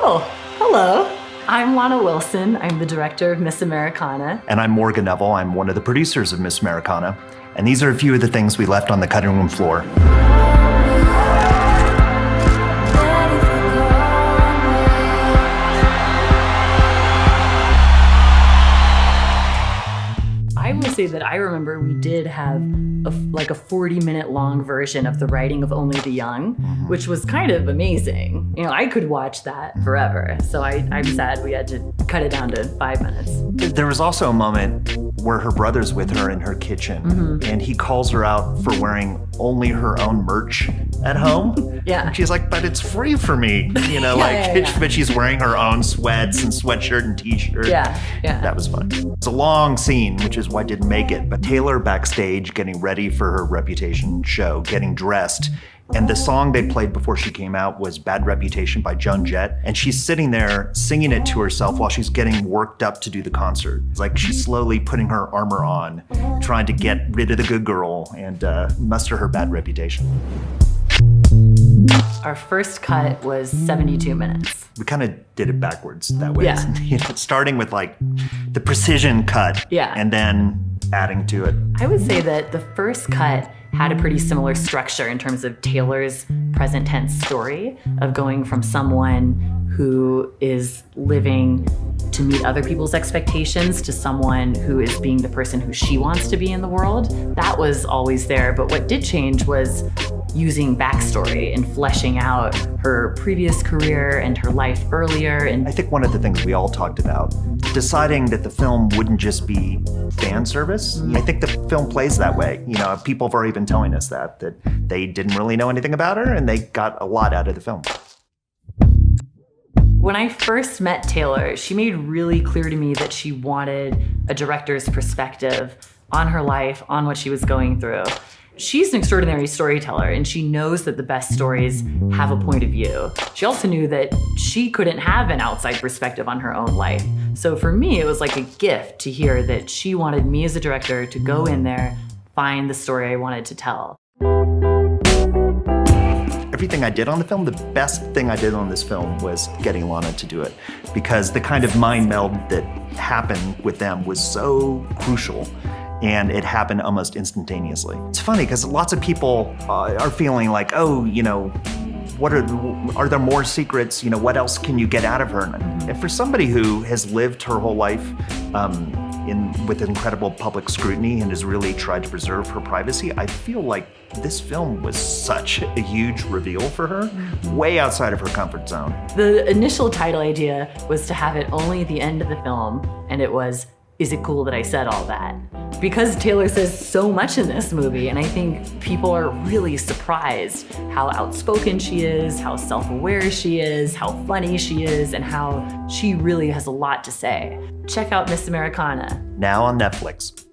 Oh, hello. I'm Lana Wilson. I'm the director of Miss Americana. And I'm Morgan Neville. I'm one of the producers of Miss Americana. And these are a few of the things we left on the cutting room floor. I will say that I remember we did have a 40-minute long version of The Writing of Only the Young, which was kind of amazing. You know, I could watch that forever. So I'm sad we had to cut it down to 5 minutes. There was also a moment where her brother's with her in her kitchen, and he calls her out for wearing only her own merch at home. Yeah. And she's like, but it's free for me. You know, but she's wearing her own sweats and sweatshirt and t-shirt. Yeah. That was fun. It's a long scene, which is why I didn't make it. But Taylor backstage getting ready for her Reputation show, getting dressed. And the song they played before she came out was Bad Reputation by Joan Jett. And she's sitting there singing it to herself while she's getting worked up to do the concert. It's like she's slowly putting her armor on, trying to get rid of the good girl and muster her bad reputation. Our first cut was 72 minutes. We kind of did it backwards that way. Yeah. You know, starting with like the precision cut and then adding to it. I would say that the first cut had a pretty similar structure in terms of Taylor's present tense story of going from someone who is living to meet other people's expectations to someone who is being the person who she wants to be in the world. That was always there, but what did change was using backstory and fleshing out her previous career and her life earlier. And I think one of the things we all talked about, deciding that the film wouldn't just be fan service. I think the film plays that way. You know, people have already been telling us that they didn't really know anything about her and they got a lot out of the film. When I first met Taylor, she made really clear to me that she wanted a director's perspective on her life, on what she was going through. She's an extraordinary storyteller, and she knows that the best stories have a point of view. She also knew that she couldn't have an outside perspective on her own life. So for me, it was like a gift to hear that she wanted me as a director to go in there, find the story I wanted to tell. Everything I did on the film, the best thing I did on this film was getting Lana to do it, because the kind of mind meld that happened with them was so crucial, and it happened almost instantaneously. It's funny because lots of people are feeling like, oh, you know, are there more secrets? You know, what else can you get out of her? And for somebody who has lived her whole life with incredible public scrutiny and has really tried to preserve her privacy, I feel like this film was such a huge reveal for her, way outside of her comfort zone. The initial title idea was to have it only at the end of the film, and it was, is it cool that I said all that? Because Taylor says so much in this movie, and I think people are really surprised how outspoken she is, how self-aware she is, how funny she is, and how she really has a lot to say. Check out Miss Americana. Now on Netflix.